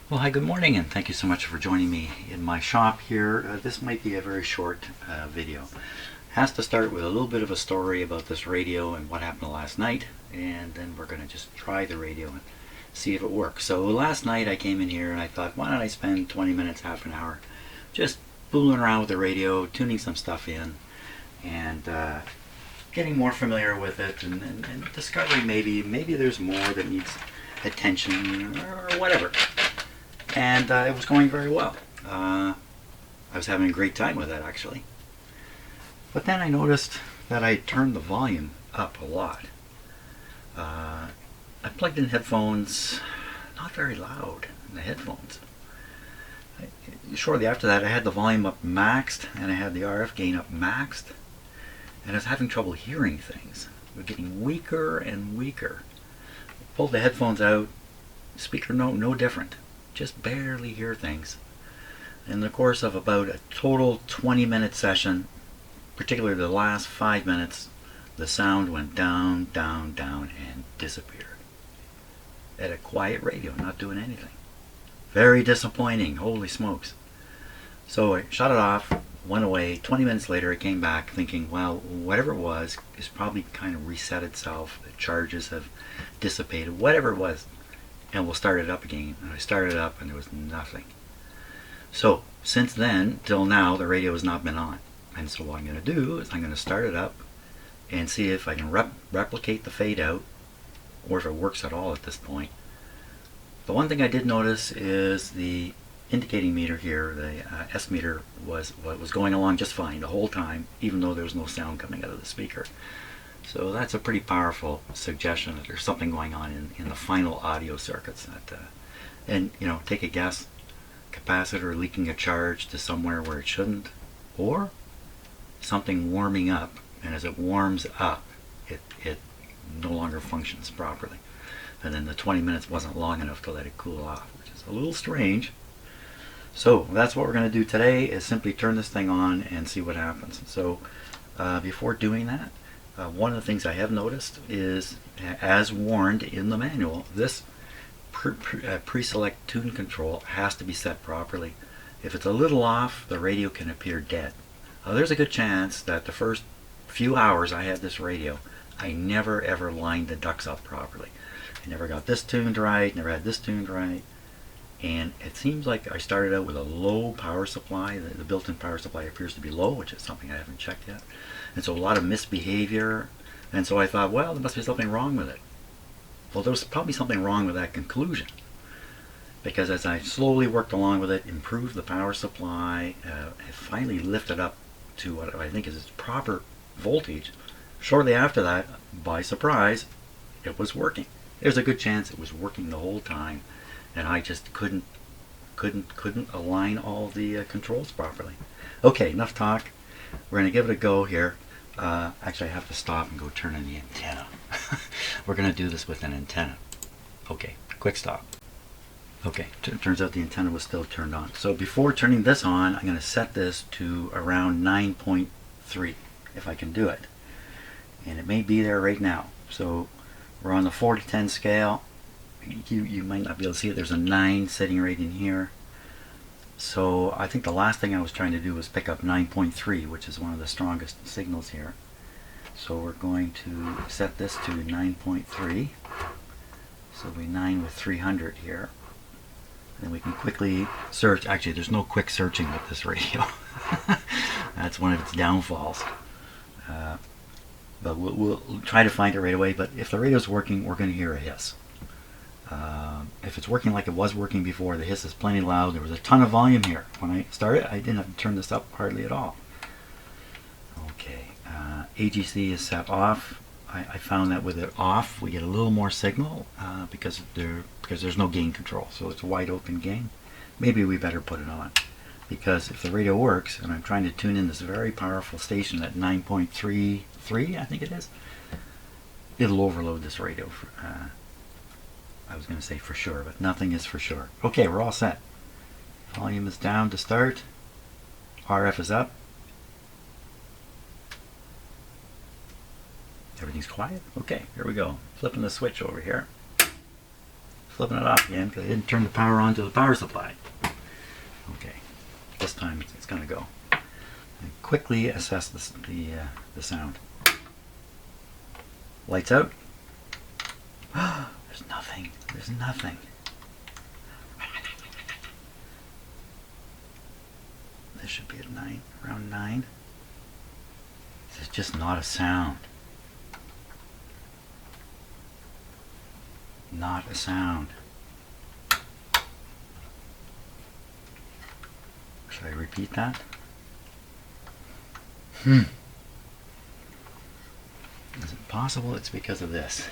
Well, hi, good morning, and thank you so much for joining me in my shop here. This might be a very short video. It has to start with a little bit of a story about this radio and what happened last night, and then we're going to just try the radio and see if it works. So last night I came in here and I thought, why don't I spend 20 minutes, half an hour, just fooling around with the radio, tuning some stuff in, and getting more familiar with it, and discovering maybe there's more that needs attention or whatever. And it was going very well. I was having a great time with it, actually. But then I noticed that I turned the volume up a lot. I plugged in headphones, not very loud in the headphones. Shortly after that, I had the volume up maxed, and I had the RF gain up maxed, and I was having trouble hearing things. They were getting weaker and weaker. I pulled the headphones out, speaker note no different. Just barely hear things. In the course of about a total 20-minute session, particularly the last 5 minutes, the sound went down, down, down, and disappeared. At a quiet radio, not doing anything. Very disappointing, holy smokes. So I shut it off, went away. 20 minutes later I came back thinking, well, whatever it was is probably kind of reset itself. The charges have dissipated, whatever it was. And we'll start it up again. And I started it up and there was nothing. So since then till now the radio has not been on. And so what I'm going to do is I'm going to start it up and see if I can replicate the fade out, or if it works at all at this point. The one thing I did notice is the indicating meter here, the S meter, was going along just fine the whole time, even though there was no sound coming out of the speaker. So that's a pretty powerful suggestion that there's something going on in the final audio circuits. That, and take a guess, capacitor leaking a charge to somewhere where it shouldn't, or something warming up, and as it warms up, it no longer functions properly. And then the 20 minutes wasn't long enough to let it cool off, which is a little strange. So that's what we're going to do today, is simply turn this thing on and see what happens. So before doing that, one of the things I have noticed is, as warned in the manual, this pre-select tune control has to be set properly. If it's a little off, the radio can appear dead. There's a good chance that the first few hours I had this radio, I never ever lined the ducts up properly. I never got this tuned right, never had this tuned right. And it seems like I started out with a low power supply. The built-in power supply appears to be low, which is something I haven't checked yet. And so a lot of misbehavior. And so I thought, well, there must be something wrong with it. Well, there was probably something wrong with that conclusion. Because as I slowly worked along with it, improved the power supply, I finally lifted up to what I think is its proper voltage. Shortly after that, by surprise, it was working. There's a good chance it was working the whole time, and I just couldn't align all the controls properly. Okay, enough talk. We're going to give it a go here. Actually, I have to stop and go turn on the antenna. We're going to do this with an antenna. Okay, quick stop. Okay, turns out the antenna was still turned on. So before turning this on, I'm going to set this to around 9.3, if I can do it. And it may be there right now. So we're on the 4-to-10 scale. You might not be able to see it. There's a 9 sitting right in here. So I think the last thing I was trying to do was pick up 9.3, which is one of the strongest signals here. So we're going to set this to 9.3. So we 9 with 300 here. And we can quickly search. Actually, there's no quick searching with this radio. That's one of its downfalls. But we'll try to find it right away. But if the radio's working, we're going to hear a hiss. If it's working like it was working before, the hiss is plenty loud. There was a ton of volume here. When I started, I didn't have to turn this up hardly at all. Okay, AGC is set off. I found that with it off, we get a little more signal because there's no gain control. So it's a wide open gain. Maybe we better put it on, because if the radio works, and I'm trying to tune in this very powerful station at 9.33, I think it is, it'll overload this radio. I was going to say for sure, but nothing is for sure. Okay, we're all set. Volume is down to start. RF is up. Everything's quiet. Okay, here we go. Flipping the switch over here. flipping it off again because I didn't turn the power on to the power supply. Okay, this time it's going to go. And quickly assess the sound. Lights out. There's nothing. There's nothing. This should be at 9, around 9. There's just not a sound. Not a sound. Should I repeat that? Is it possible it's because of this?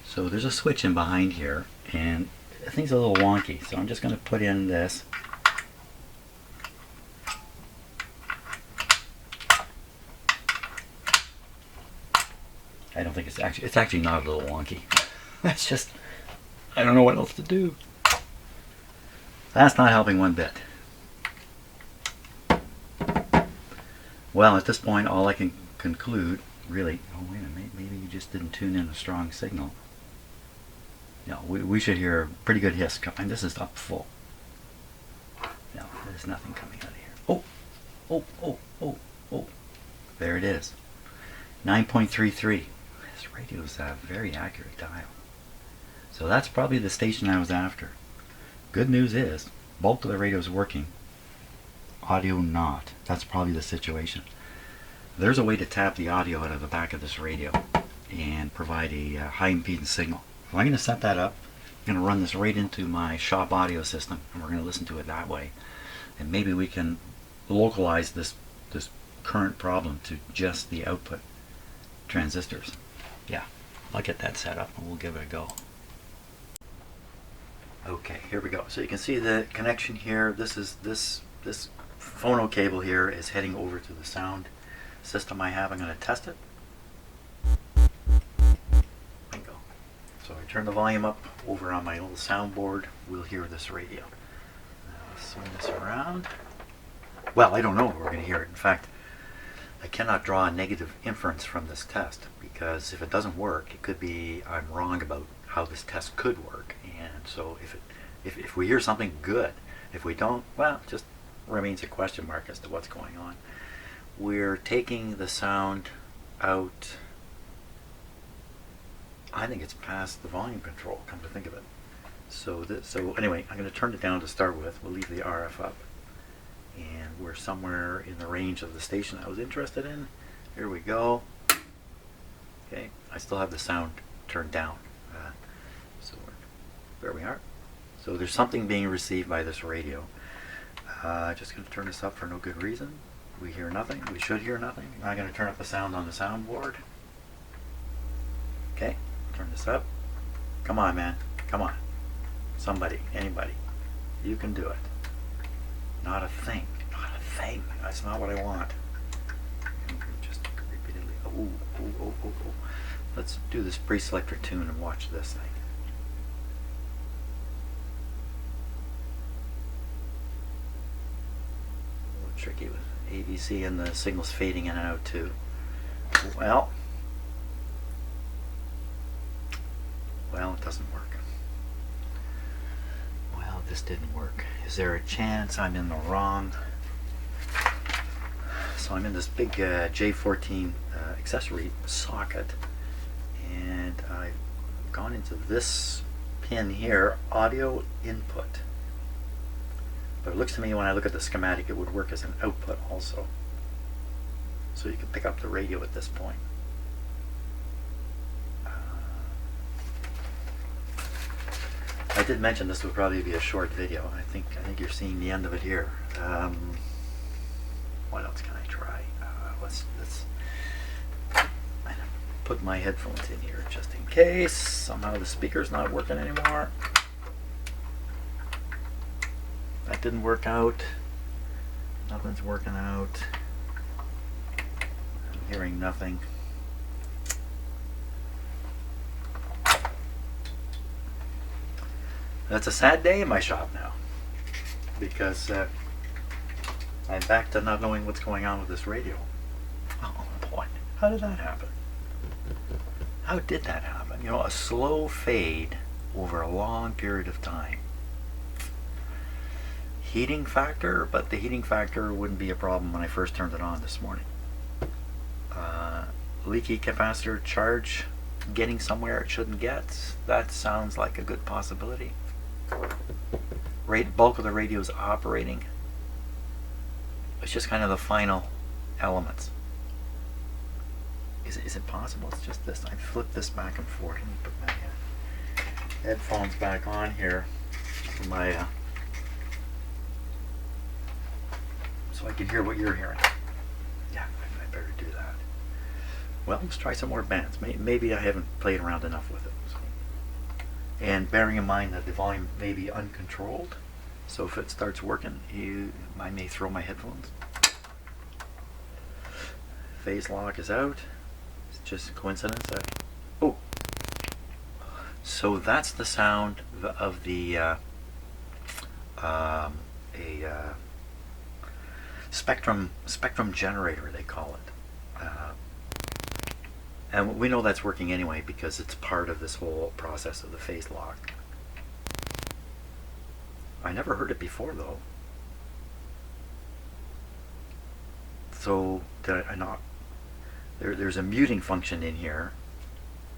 So there's a switch in behind here, and I think it's a little wonky, so I'm just going to put in this. I don't think it's actually not a little wonky. That's just, I don't know what else to do. That's not helping one bit. Well, at this point, all I can conclude, really, oh wait a minute, maybe you just didn't tune in a strong signal. No, we should hear a pretty good hiss coming. This is up full. No, there's nothing coming out of here. Oh, oh, oh, oh, oh. There it is. 9.33. This radio's a very accurate dial. So that's probably the station I was after. Good news is, bulk of the radio's working. Audio not. That's probably the situation. There's a way to tap the audio out of the back of this radio and provide a high impedance signal. So I'm going to set that up. I'm going to run this right into my shop audio system, and we're going to listen to it that way. And maybe we can localize this current problem to just the output transistors. Yeah, I'll get that set up and we'll give it a go. Okay, here we go. So you can see the connection here. This phono cable here is heading over to the sound system I have. I'm going to test it. Bingo. So I turn the volume up over on my little soundboard. We'll hear this radio. Now let's swing this around. Well, I don't know if we're going to hear it. In fact, I cannot draw a negative inference from this test, because if it doesn't work, it could be I'm wrong about how this test could work. And so if we hear something, good. If we don't, well, it just remains a question mark as to what's going on. We're taking the sound out. I think it's past the volume control, come to think of it. So anyway, I'm going to turn it down to start with. We'll leave the RF up. And we're somewhere in the range of the station I was interested in. Here we go. Okay, I still have the sound turned down. So there we are. So there's something being received by this radio. Just going to turn this up for no good reason. We hear nothing. We should hear nothing. I'm going to turn up the sound on the soundboard. Okay, turn this up. Come on, man. Come on. Somebody, anybody. You can do it. Not a thing. Not a thing. That's not what I want. Just repeatedly. Oh. Let's do this pre-selector tune and watch this thing. A little tricky with ABC and the signals fading in and out too. Well, it doesn't work. This didn't work. Is there a chance I'm in the wrong? So I'm in this big J14 accessory socket, and I've gone into this pin here, audio input. But it looks to me, when I look at the schematic, it would work as an output also. So you can pick up the radio at this point. I did mention this would probably be a short video. I think you're seeing the end of it here. What else can I try? Let's put my headphones in here just in case somehow the speaker's not working anymore. That didn't work out. Nothing's working out. I'm hearing nothing. That's a sad day in my shop now, because I'm back to not knowing what's going on with this radio. Oh boy, how did that happen? How did that happen? You know, a slow fade over a long period of time. Heating factor, but the heating factor wouldn't be a problem when I first turned it on this morning. Leaky capacitor charge getting somewhere it shouldn't get. That sounds like a good possibility. Bulk of the radio is operating. It's just kind of the final elements. Is it possible it's just this? I flipped this back and forth. Let me put my headphones back on here. My so I can hear what you're hearing. Yeah, I better do that. Well, let's try some more bands. Maybe I haven't played around enough with it. So. And bearing in mind that the volume may be uncontrolled, so if it starts working, I may throw my headphones. Phase lock is out. It's just a coincidence. Oh, so that's the sound of the spectrum generator, they call it. And we know that's working anyway because it's part of this whole process of the phase lock. I never heard it before though. So did I not? There's a muting function in here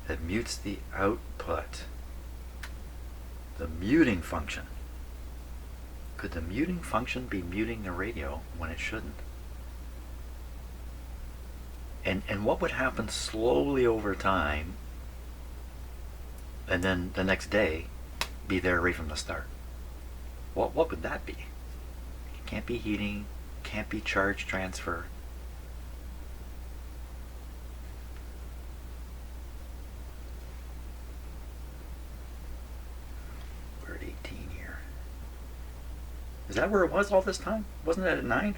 that mutes the output. The muting function. Could the muting function be muting the radio when it shouldn't? And what would happen slowly over time and then the next day be there right from the start? What would that be? It can't be heating, can't be charge transfer. We're at 18 here. Is that where it was all this time? Wasn't it at 9?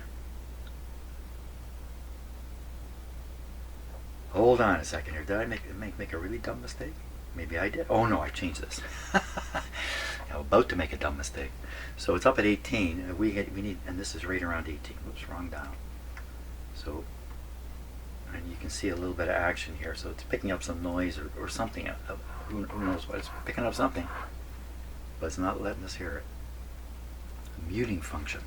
Hold on a second here. Did I make a really dumb mistake? Maybe I did. Oh no, I changed this. I'm about to make a dumb mistake. So it's up at 18. We need, and this is right around 18. Whoops, wrong dial. So, and you can see a little bit of action here. So it's picking up some noise or something. Who knows what? It's picking up something, but it's not letting us hear it. A muting function.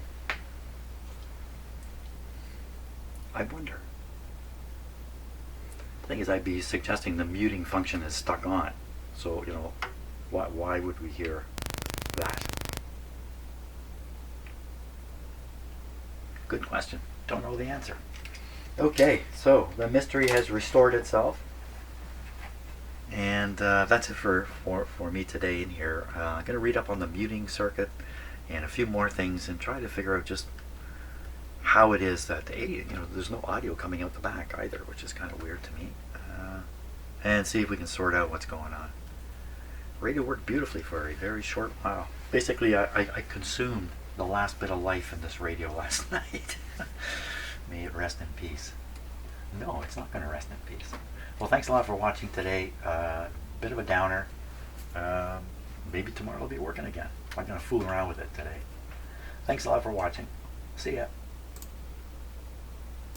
I wonder. Thing is, I'd be suggesting the muting function is stuck on. So, you know, why would we hear that? Good question. Don't know the answer. Okay, so the mystery has restored itself. And that's it for me today in here. I'm going to read up on the muting circuit and a few more things and try to figure out just how it is that there's no audio coming out the back either, which is kind of weird to me. And see if we can sort out what's going on. Radio worked beautifully for a very short while. Basically, I consumed the last bit of life in this radio last night. May it rest in peace. No, it's not going to rest in peace. Well, thanks a lot for watching today. Bit of a downer. Maybe tomorrow I'll be working again. I'm going to fool around with it today. Thanks a lot for watching. See ya.